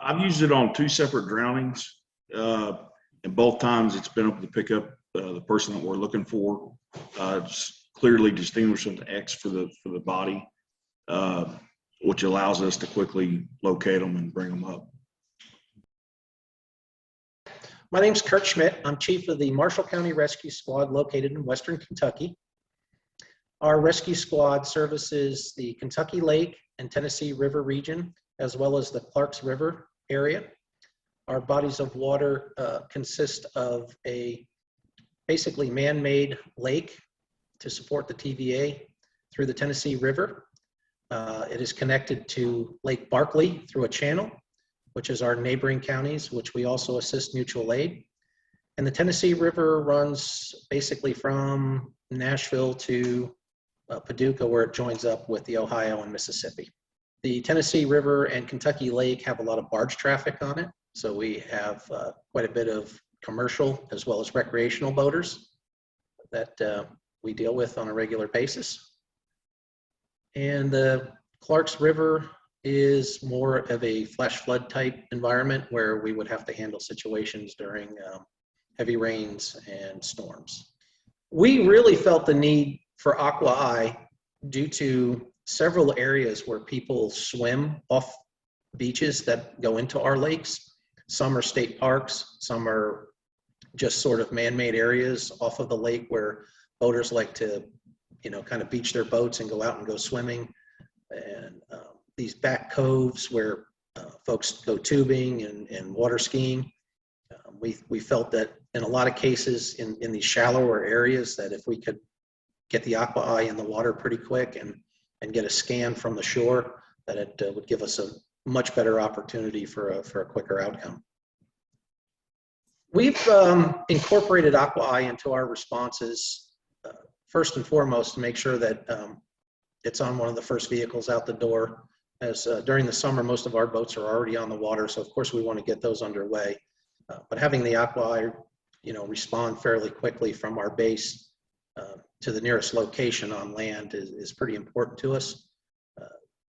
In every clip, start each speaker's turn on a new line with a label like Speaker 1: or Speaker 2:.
Speaker 1: I've used it on 2 separate drownings, and both times it's been able to pick up the person that we're looking for. It's clearly distinguishing the X for the body, which allows us to quickly locate them and bring them up.
Speaker 2: My name's Kurt Schmidt. I'm chief of the Marshall County Rescue Squad located in Western Kentucky. Our rescue squad services the Kentucky Lake and Tennessee River region, as well as the Clarks River area. Our bodies of water consist of a basically man-made lake to support the TVA through the Tennessee River. It is connected to Lake Barkley through a channel, which is our neighboring counties, which we also assist mutual aid. And the Tennessee River runs basically from Nashville to Paducah, where it joins up with the Ohio and Mississippi. The Tennessee River and Kentucky Lake have a lot of barge traffic on it. So we have quite a bit of commercial as well as recreational boaters that we deal with on a regular basis. And the Clarks River is more of a flash flood type environment where we would have to handle situations during heavy rains and storms. We really felt the need for AquaEye due to several areas where people swim off beaches that go into our lakes. Some are state parks, some are just sort of man-made areas off of the lake where boaters like to, kind of beach their boats and go out and go swimming. And these back coves where folks go tubing and water skiing. We felt that in a lot of cases in these shallower areas that if we could get the AquaEye in the water pretty quick and get a scan from the shore, that it would give us a much better opportunity for a quicker outcome. We've incorporated AquaEye into our responses, first and foremost, to make sure that it's on one of the first vehicles out the door. As during the summer, most of our boats are already on the water, so of course we want to get those underway. But having the AquaEye, respond fairly quickly from our base to the nearest location on land is pretty important to us.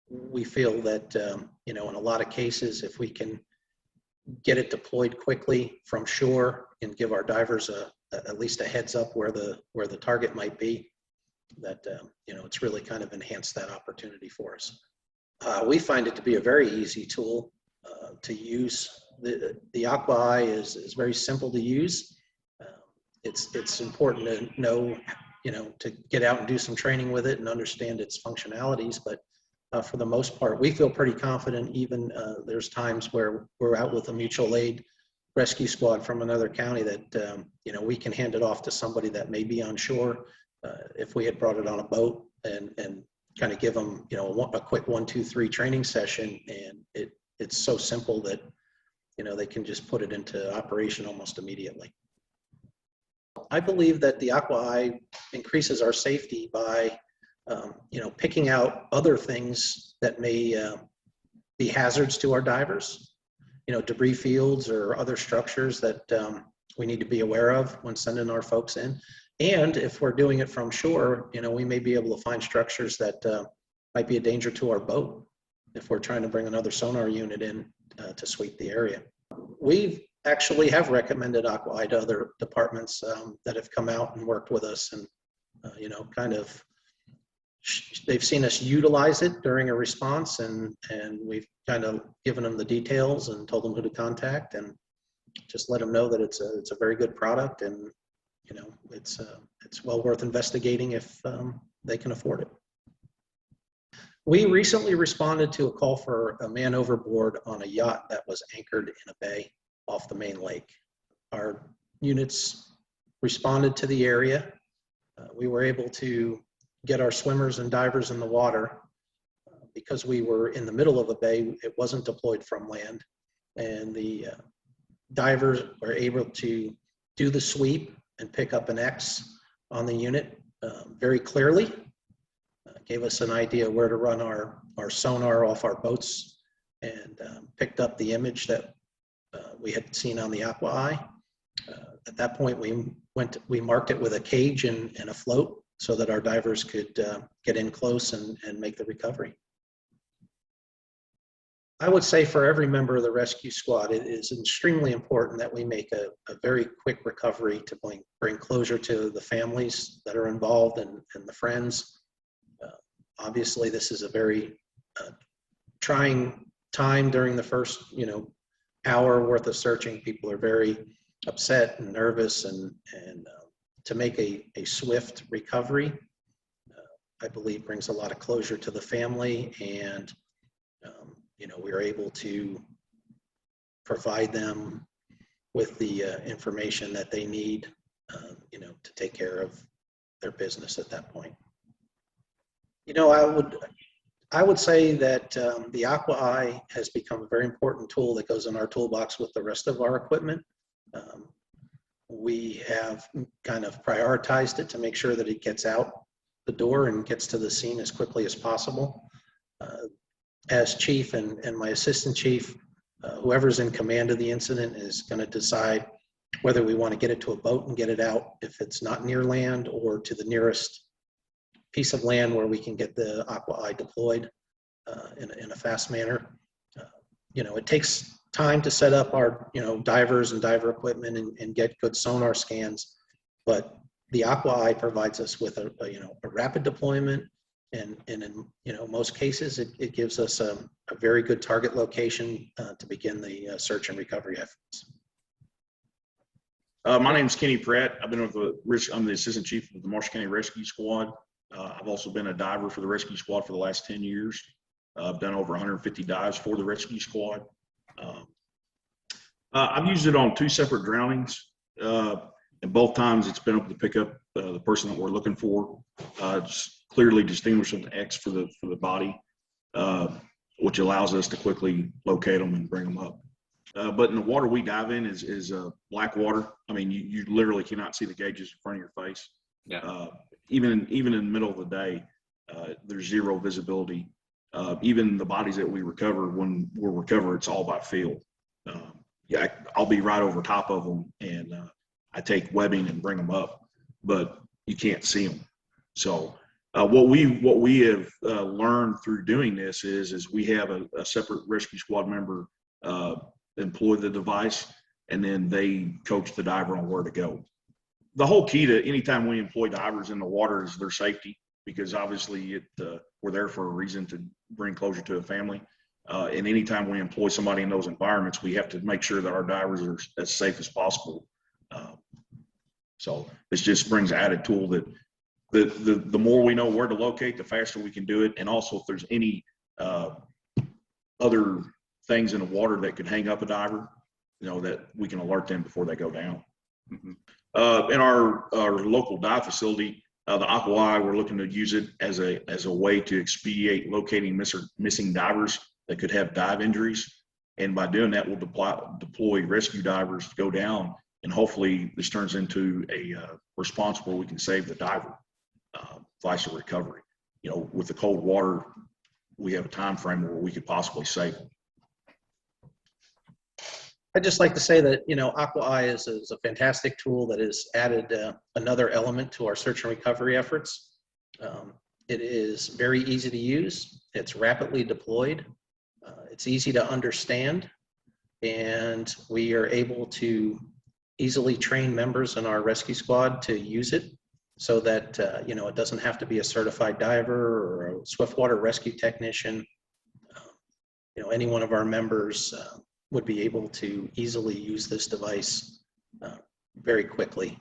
Speaker 2: We feel that, in a lot of cases, if we can get it deployed quickly from shore and give our divers at least a heads up where the target might be, that, it's really kind of enhanced that opportunity for us. We find it to be a very easy tool to use. The AquaEye is very simple to use. It's important to know, to get out and do some training with it and understand its functionalities. But for the most part, we feel pretty confident. Even there's times where we're out with a mutual aid rescue squad from another county that, we can hand it off to somebody that may be on shore. If we had brought it on a boat and kind of give them, a quick 1, 2, 3 training session, and it's so simple that, they can just put it into operation almost immediately. I believe that the AquaEye increases our safety by, picking out other things that may be hazards to our divers, debris fields or other structures that we need to be aware of when sending our folks in. And if we're doing it from shore, we may be able to find structures that might be a danger to our boat if we're trying to bring another sonar unit in to sweep the area. We actually have recommended AquaEye to other departments that have come out and worked with us, and they've seen us utilize it during a response, and we've kind of given them the details and told them who to contact, and just let them know that it's a very good product, and it's well worth investigating if they can afford it. We recently responded to a call for a man overboard on a yacht that was anchored in a bay off the main lake. Our units responded to the area. We were able to get our swimmers and divers in the water. Because we were in the middle of a bay, it wasn't deployed from land, and the divers were able to do the sweep and pick up an X on the unit very clearly. Gave us an idea where to run our sonar off our boats, and picked up the image that we had seen on the AquaEye. At that point, we marked it with a cage and a float so that our divers could get in close and make the recovery. I would say for every member of the rescue squad, it is extremely important that we make a very quick recovery to bring closure to the families that are involved and the friends. Obviously, this is a very trying time during the first, hour worth of searching. People are very upset and nervous, and to make a swift recovery, I believe brings a lot of closure to the family, and we're able to provide them with the information that they need, to take care of their business at that point. I would say that the AquaEye has become a very important tool that goes in our toolbox with the rest of our equipment. We have kind of prioritized it to make sure that it gets out the door and gets to the scene as quickly as possible. As chief and my assistant chief, whoever's in command of the incident is going to decide whether we want to get it to a boat and get it out if it's not near land, or to the nearest piece of land where we can get the AquaEye deployed in a fast manner. It takes time to set up our divers and diver equipment and get good sonar scans, but the AquaEye provides us with a rapid deployment, and in most cases it gives us a very good target location to begin the search and recovery efforts.
Speaker 1: My name is Kenny Pratt. I'm the assistant chief of the Marshall County Rescue Squad. I've also been a diver for the rescue squad for the last 10 years. I've done over 150 dives for the rescue squad. I've used it on 2 separate drownings, and both times it's been able to pick up the person that we're looking for. It's clearly distinguishing the X for the body, which allows us to quickly locate them and bring them up. But in the water we dive in is black water. I mean, you literally cannot see the gauges in front of your face.
Speaker 3: Yeah.
Speaker 1: Even in the middle of the day, there's zero visibility. Even the bodies that we recover, when we'll recover, it's all by feel. I'll be right over top of them, and I take webbing and bring them up, but you can't see them. So what we have learned through doing this is we have a separate rescue squad member employ the device, and then they coach the diver on where to go. The whole key to anytime we employ divers in the water is their safety, because obviously we're there for a reason to bring closure to a family. And anytime we employ somebody in those environments, we have to make sure that our divers are as safe as possible. So this just brings added tool that the more we know where to locate, the faster we can do it. And also, if there's any other things in the water that could hang up a diver, that we can alert them before they go down.
Speaker 3: Mm-hmm.
Speaker 1: In our local dive facility, the AquaEye, we're looking to use it as a way to expedite locating missing divers that could have dive injuries. And by doing that, we'll deploy rescue divers to go down, and hopefully this turns into a response where we can save the diver, vice a recovery. With the cold water, we have a time frame where we could possibly save them.
Speaker 2: I'd just like to say that, AquaEye is a fantastic tool that has added another element to our search and recovery efforts. It is very easy to use. It's rapidly deployed. It's easy to understand, and we are able to easily train members in our rescue squad to use it, so that it doesn't have to be a certified diver or a swiftwater rescue technician. Any one of our members would be able to easily use this device very quickly.